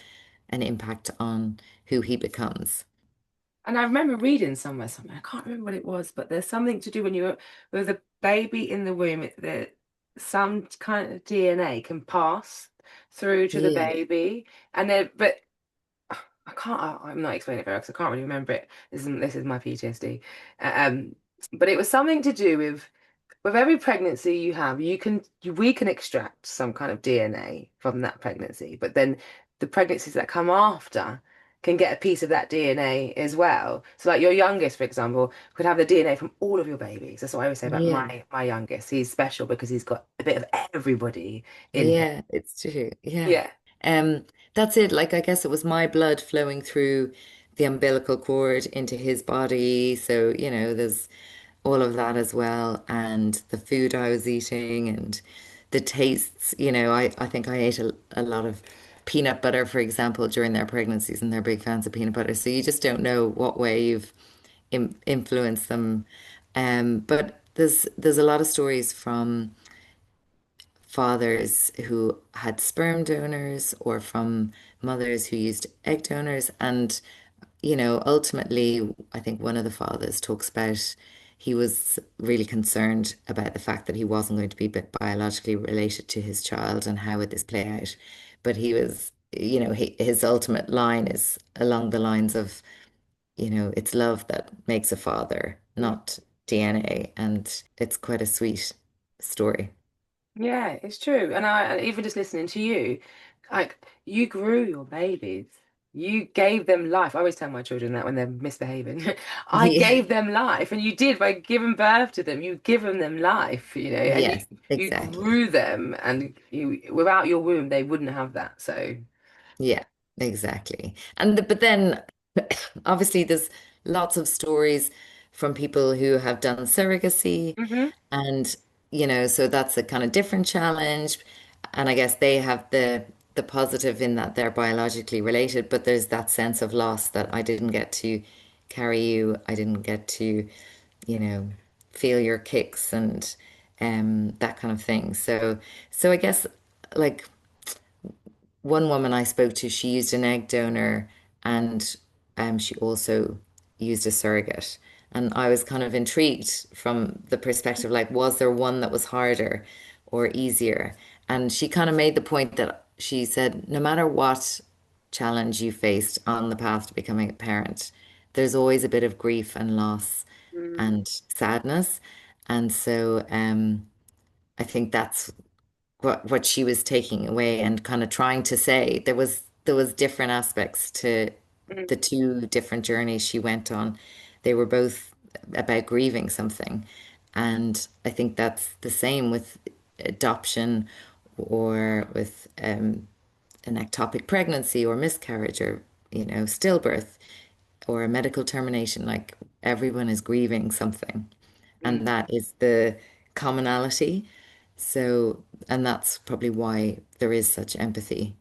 an impact on who he becomes. And I remember reading somewhere, I can't remember what it was, but there's something to do when you're with a baby in the womb, that some kind of DNA can pass through to the Yeah. baby. And then, but I'm not explaining it very well because I can't really remember it. This is my PTSD. Um, but it was something to do with every pregnancy you have, we can extract some kind of DNA from that pregnancy, but then the pregnancies that come after can get a piece of that DNA as well. So like your youngest, for example, could have the DNA from all of your babies. That's what I always say about Yeah. my youngest. He's special because he's got a bit of everybody in him. Yeah, it's true. Yeah. Yeah. Um, that's it. Like, I guess it was my blood flowing through the umbilical cord into his body. So, there's all of that as well. And the food I was eating and the tastes, I think I ate a lot of peanut butter, for example, during their pregnancies, and they're big fans of peanut butter. So you just don't know what way you've influenced them. But there's a lot of stories from fathers who had sperm donors or from mothers who used egg donors. And, ultimately, I think one of the fathers talks about he was really concerned about the fact that he wasn't going to be biologically related to his child and how would this play out. But he was, his ultimate line is along the lines of, it's love that makes a father, not DNA. And it's quite a sweet story. Yeah, it's true. And even just listening to you, like you grew your babies. You gave them life. I always tell my children that when they're misbehaving. I Yeah. gave them life, and you did by giving birth to them. You've given them life, and Yes, you exactly. grew them, and you without your womb, they wouldn't have that. So, Yeah, exactly. But then obviously there's lots of stories from people who have done surrogacy, hmm. and so that's a kind of different challenge. And I guess they have the positive in that they're biologically related, but there's that sense of loss that I didn't get to carry you, I didn't get to, you know, feel your kicks and that kind of thing. So I guess like one woman I spoke to, she used an egg donor and she also used a surrogate. And I was kind of intrigued from the perspective, like, was there one that was harder or easier? And she kind of made the point that she said, no matter what challenge you faced on the path to becoming a parent, there's always a bit of grief and loss Mm, and sadness. And so I think that's what she was taking away and kind of trying to say. There was different aspects to mm, the two different journeys she went on. They were both about grieving something. And I think that's the same with adoption or with an ectopic pregnancy or miscarriage or, stillbirth or a medical termination. Like everyone is grieving something. And mm, that is the commonality. So, and that's probably why there is such empathy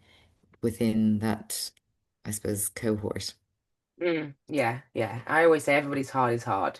within that, I suppose, cohort. yeah, yeah. I always say everybody's heart is hard.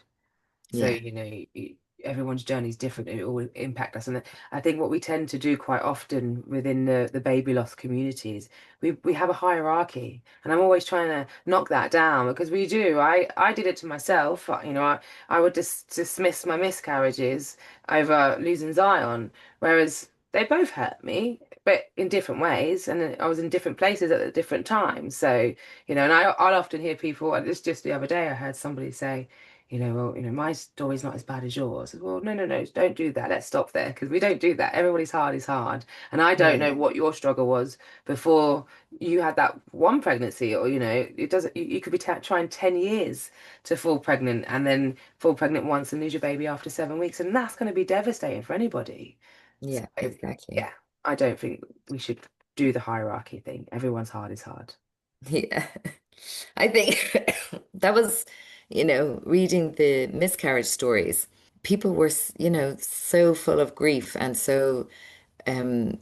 So, Yeah. everyone's journey is different. It will impact us. And I think what we tend to do quite often within the baby loss communities, we have a hierarchy. And I'm always trying to knock that down because we do. I did it to myself. I would just dismiss my miscarriages over losing Zion, whereas they both hurt me, but in different ways. And I was in different places at different times. So, and I'll often hear people, and it's just the other day I heard somebody say, well, my story's not as bad as yours. Well, no, no, no, don't do that. Let's stop there because we don't do that. Everybody's hard is hard. And I don't Yeah. know what your struggle was before you had that one pregnancy, or, it doesn't, you could be trying 10 years to fall pregnant and then fall pregnant once and lose your baby after 7 weeks. And that's going to be devastating for anybody. So, Yeah, exactly. yeah, I don't think we should do the hierarchy thing. Everyone's hard is hard. Yeah. I think that was, reading the miscarriage stories. People were, so full of grief and so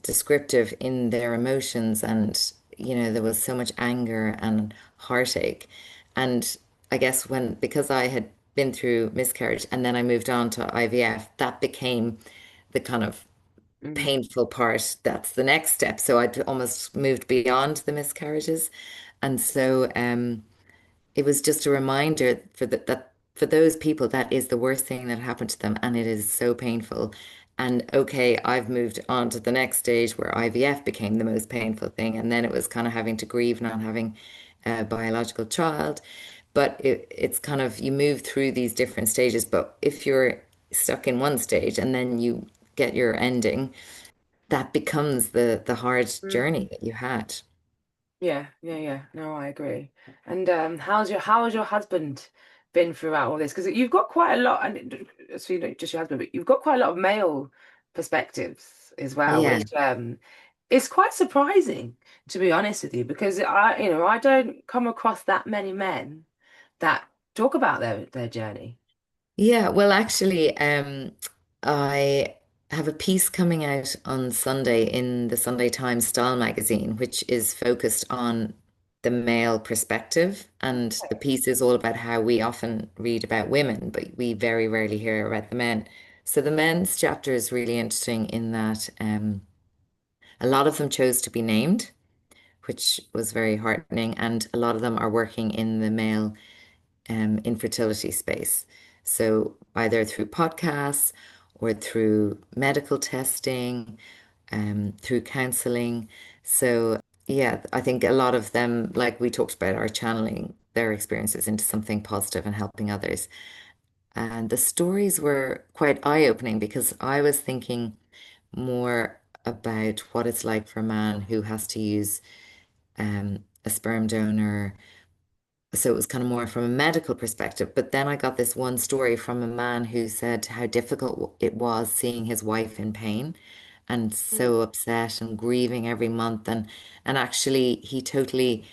descriptive in their emotions, and there was so much anger and heartache. And I guess when because I had been through miscarriage and then I moved on to IVF, that became the kind of Mm, painful part. That's the next step. So I'd almost moved beyond the miscarriages. And so it was just a reminder that for those people, that is the worst thing that happened to them, and it is so painful. And okay, I've moved on to the next stage where IVF became the most painful thing, and then it was kind of having to grieve not having a biological child. But it's kind of you move through these different stages. But if you're stuck in one stage and then you get your ending, that becomes the hard mm. journey that you had. Yeah, yeah, yeah. No, I agree. And how has your husband been throughout all this? Because you've got quite a lot, and so you know, just your husband, but you've got quite a lot of male perspectives as well, Yeah. which is quite surprising, to be honest with you, because I don't come across that many men that talk about their journey. Yeah, well, actually, I have a piece coming out on Sunday in the Sunday Times Style magazine, which is focused on the male perspective. And the piece is all about how we often read about women, but we very rarely hear about the men. So the men's chapter is really interesting in that a lot of them chose to be named, which was very heartening, and a lot of them are working in the male infertility space. So either through podcasts or through medical testing, through counseling. So yeah, I think a lot of them, like we talked about, are channeling their experiences into something positive and helping others. And the stories were quite eye-opening because I was thinking more about what it's like for a man who has to use a sperm donor, so it was kind of more from a medical perspective. But then I got this one story from a man who said how difficult it was seeing his wife in pain and Mm, so upset and grieving every month. And actually, he totally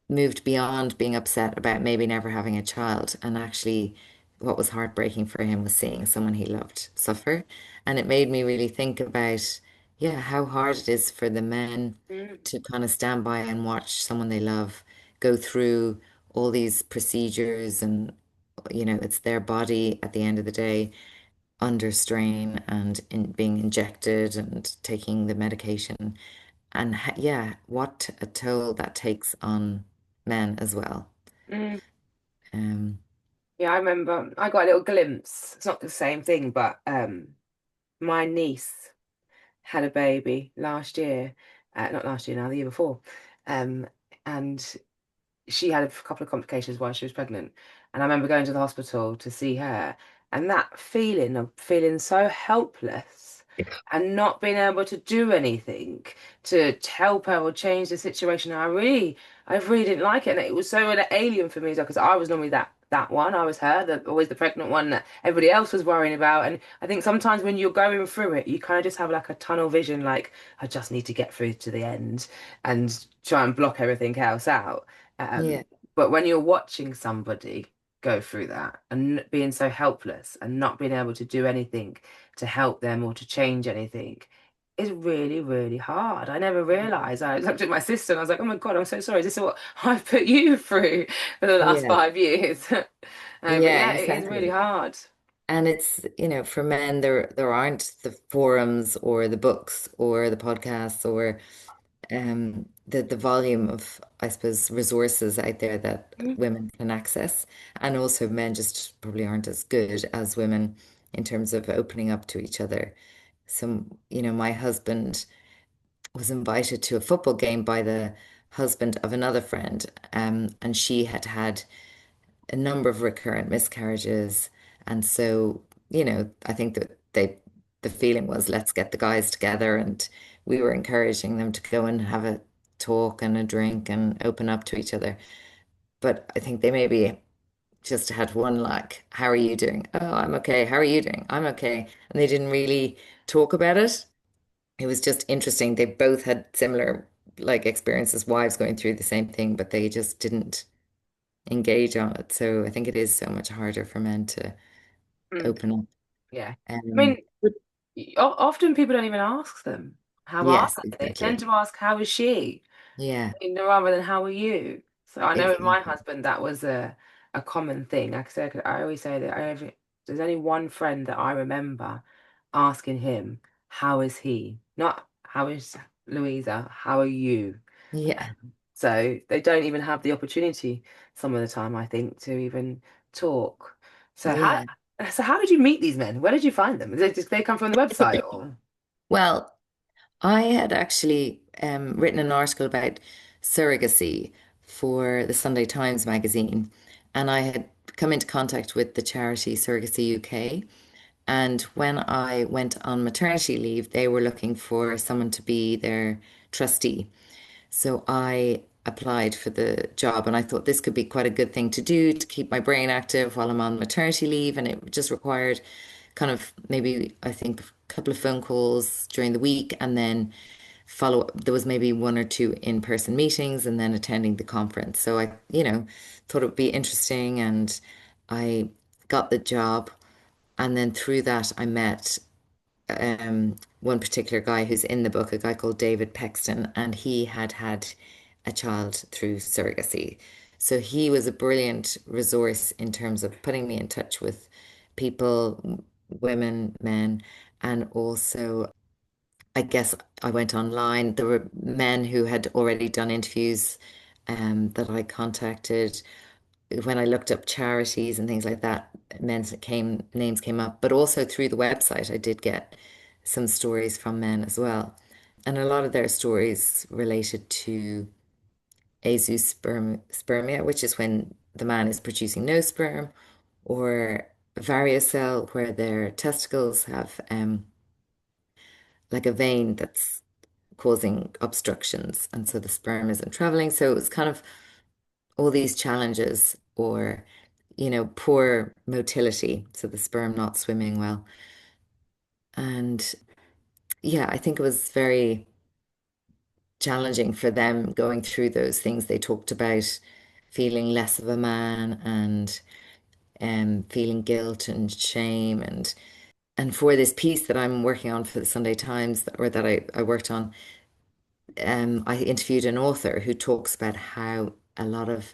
moved beyond being upset about maybe never having a child. And actually, what was heartbreaking for him was seeing someone he loved suffer. And it made me really think about, yeah, how hard it is for the men mm, to kind of stand by and watch someone they love go through all these procedures. And, it's their body at the end of the day under strain and being injected and taking the medication. And yeah, what a toll that takes on men as well. mm. Um, Yeah, I remember I got a little glimpse. It's not the same thing, but my niece had a baby last year, not last year now, the year before. Um, and she had a couple of complications while she was pregnant. And I remember going to the hospital to see her, and that feeling of feeling so helpless and not being able to do anything to help her or change the situation. I really didn't like it, and it was so alien for me because I was normally that one. I was her, always the pregnant one that everybody else was worrying about. And I think sometimes when you're going through it, you kind of just have like a tunnel vision, like I just need to get through to the end and try and block everything else out. yeah, Um, but when you're watching somebody go through that and being so helpless and not being able to do anything to help them or to change anything is really, really hard. I never realized. I looked at my sister and I was like, oh my God, I'm so sorry. Is this what I've put you through for the last yeah, 5 years? But yeah, yeah, it is really exactly. hard. And it's, for men, there aren't the forums or the books or the podcasts or the volume of, I suppose, resources out there that Mm, women can access. And also men just probably aren't as good as women in terms of opening up to each other. So, my husband was invited to a football game by the husband of another friend, and she had had a number of recurrent miscarriages. And so, I think that the feeling was, let's get the guys together. And we were encouraging them to go and have a talk and a drink and open up to each other. But I think they maybe just had one like, how are you doing? Oh, I'm okay. How are you doing? I'm okay. And they didn't really talk about it. It was just interesting. They both had similar like experiences, wives going through the same thing, but they just didn't engage on it. So I think it is so much harder for men to mm, open up. yeah. I Um, mean, often people don't even ask them. How are Yes, they? They tend exactly. to ask, how is she? Yeah, Rather than how are you? So I know with my exactly. husband that was a common thing. Like I said, I always say that there's only one friend that I remember asking him, how is he? Not how is Louisa, how are you? Yeah, So they don't even have the opportunity some of the time, I think, to even talk. So yeah. how did you meet these men? Where did you find them? Did they come from the website or? Well, I had actually written an article about surrogacy for the Sunday Times magazine, and I had come into contact with the charity Surrogacy UK. And when I went on maternity leave, they were looking for someone to be their trustee. So I applied for the job, and I thought this could be quite a good thing to do to keep my brain active while I'm on maternity leave. And it just required kind of maybe, I think, a couple of phone calls during the week, and then follow up. There was maybe one or two in-person meetings, and then attending the conference. So I, thought it would be interesting, and I got the job. And then through that, I met one particular guy who's in the book, a guy called David Pexton, and he had had a child through surrogacy. So he was a brilliant resource in terms of putting me in touch with people, women, men, and also I guess I went online. There were men who had already done interviews that I contacted. When I looked up charities and things like that, names came up. But also through the website, I did get some stories from men as well. And a lot of their stories related to azoospermia, which is when the man is producing no sperm, or varicocele, where their testicles have like a vein that's causing obstructions, and so the sperm isn't traveling. So it was kind of all these challenges, or poor motility, so the sperm not swimming well. And yeah, I think it was very challenging for them going through those things. They talked about feeling less of a man, and feeling guilt and shame, and for this piece that I'm working on for the Sunday Times, or that I worked on, I interviewed an author who talks about how a lot of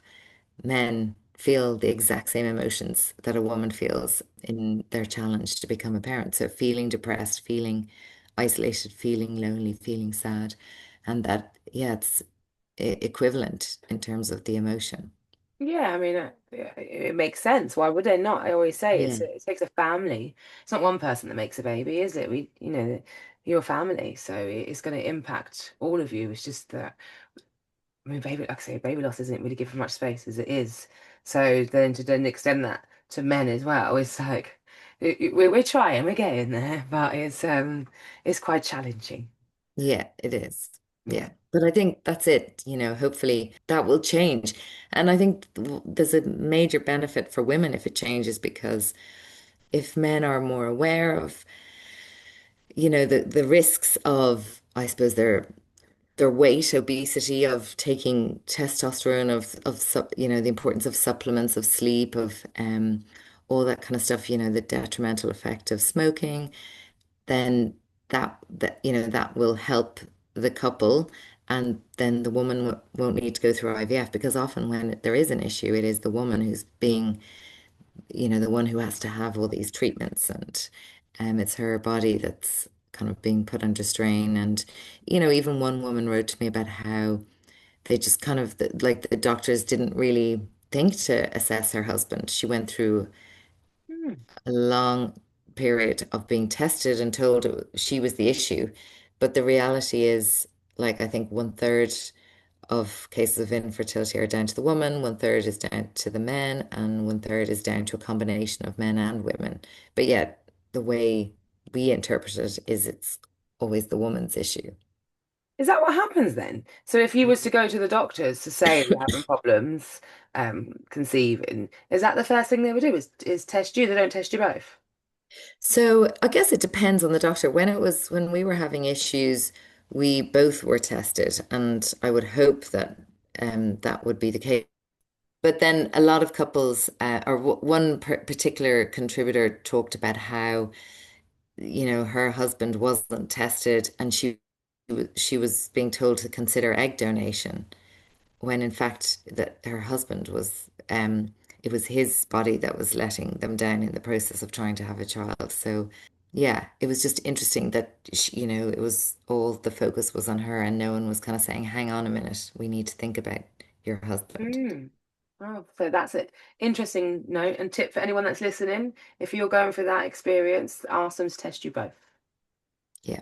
men feel the exact same emotions that a woman feels in their challenge to become a parent. So feeling depressed, feeling isolated, feeling lonely, feeling sad. And that, yeah, it's equivalent in terms of the emotion. Yeah, I mean, it makes sense. Why would they not? I always say Yeah. it takes a family. It's not one person that makes a baby, is it? You're a family, so it's going to impact all of you. It's just that, I mean, baby, like I say, baby loss isn't really given much space as it is. So then to then extend that to men as well, it's like we're trying, we're getting there, but it's quite challenging. Yeah, it is. Yeah. Yeah. But I think that's it, hopefully that will change. And I think there's a major benefit for women if it changes, because if men are more aware of, the risks of, I suppose, their weight, obesity, of taking testosterone, the importance of supplements, of sleep, of all that kind of stuff, the detrimental effect of smoking, then that will help the couple, and then the woman won't need to go through IVF, because often when there is an issue, it is the woman who's being, the one who has to have all these treatments, and it's her body that's kind of being put under strain. And even one woman wrote to me about how they just kind of like the doctors didn't really think to assess her husband. She went through Hmm. a long period of being tested and told she was the issue. But the reality is, like, I think one third of cases of infertility are down to the woman, one third is down to the men, and one third is down to a combination of men and women. But yet, the way we interpret it is it's always the woman's issue. Is that what happens then? So if you was to go to the doctors to say you're having problems conceiving, is that the first thing they would do is test you? They don't test you both. So I guess it depends on the doctor. When we were having issues, we both were tested, and I would hope that that would be the case. But then a lot of couples, or one particular contributor talked about how, her husband wasn't tested, and she she was being told to consider egg donation when in fact that her husband was it was his body that was letting them down in the process of trying to have a child. So yeah, it was just interesting that it was all the focus was on her and no one was kind of saying, hang on a minute, we need to think about your husband. Mm. Oh, so that's it. Interesting note and tip for anyone that's listening. If you're going through that experience, ask them to test you both. Yeah,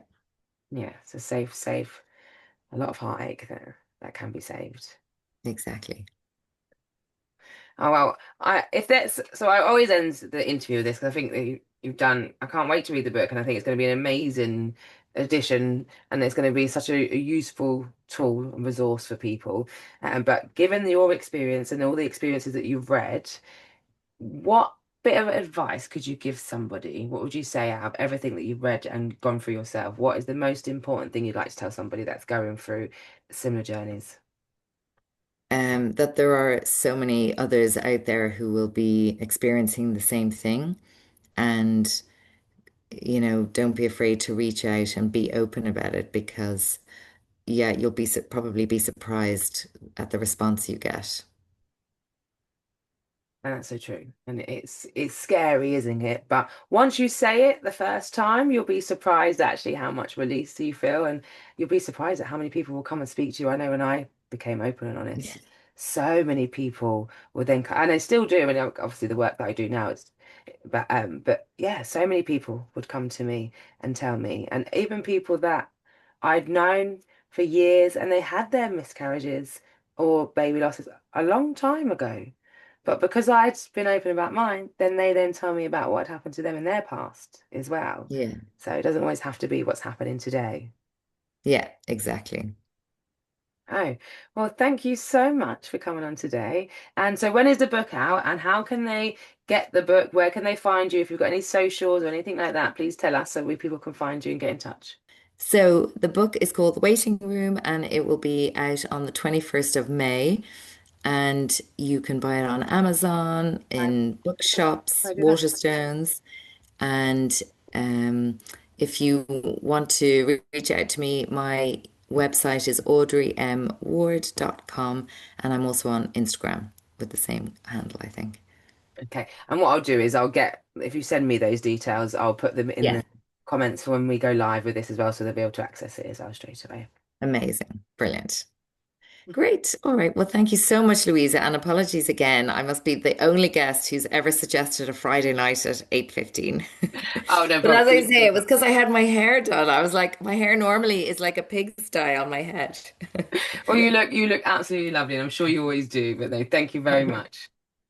Yeah, so save a lot of heartache there that can be saved. exactly. Oh well, I if that's so I always end the interview with this because I think that you've done. I can't wait to read the book, and I think it's going to be an amazing addition, and it's going to be such a useful tool and resource for people. But given your experience and all the experiences that you've read, what bit of advice could you give somebody? What would you say out of everything that you've read and gone through yourself? What is the most important thing you'd like to tell somebody that's going through similar journeys? That there are so many others out there who will be experiencing the same thing. And, don't be afraid to reach out and be open about it because, yeah, you'll probably be surprised at the response you get. And that's so true. And it's scary, isn't it? But once you say it the first time, you'll be surprised actually how much release you feel, and you'll be surprised at how many people will come and speak to you. I know when I became open and Yeah. honest, so many people would then, and I still do, and obviously the work that I do now, but yeah, so many people would come to me and tell me, and even people that I'd known for years, and they had their miscarriages or baby losses a long time ago. But because I'd been open about mine, then they then tell me about what happened to them in their past as well. Yeah. So it doesn't always have to be what's happening today. Yeah, exactly. Oh, well, thank you so much for coming on today. And so when is the book out and how can they get the book? Where can they find you? If you've got any socials or anything like that, please tell us so people can find you and get in touch. So the book is called The Waiting Room and it will be out on the 21st of May. And you can buy it on Amazon, I in bookshops, I do that. Waterstones. And um, if you want to reach out to me, my website is audreymward.com. And I'm also on Instagram with the same handle, I think. Okay. And what I'll do is I'll get, if you send me those details, I'll put them in Yeah. the comments for when we go live with this as well, so they'll be able to access it as well straight away. Amazing. Brilliant. Great. All right. Well, thank you so much, Louisa. And apologies again. I must be the only guest who's ever suggested a Friday night at 8:15. Oh, no But as problem. I say, it was because I had my hair done. I was like, my hair normally is like a pigsty on my head. Well, you look absolutely lovely, and I'm sure you always do. But no, thank you very much.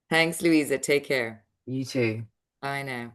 Thanks, Louisa. Take care. You too. Bye now.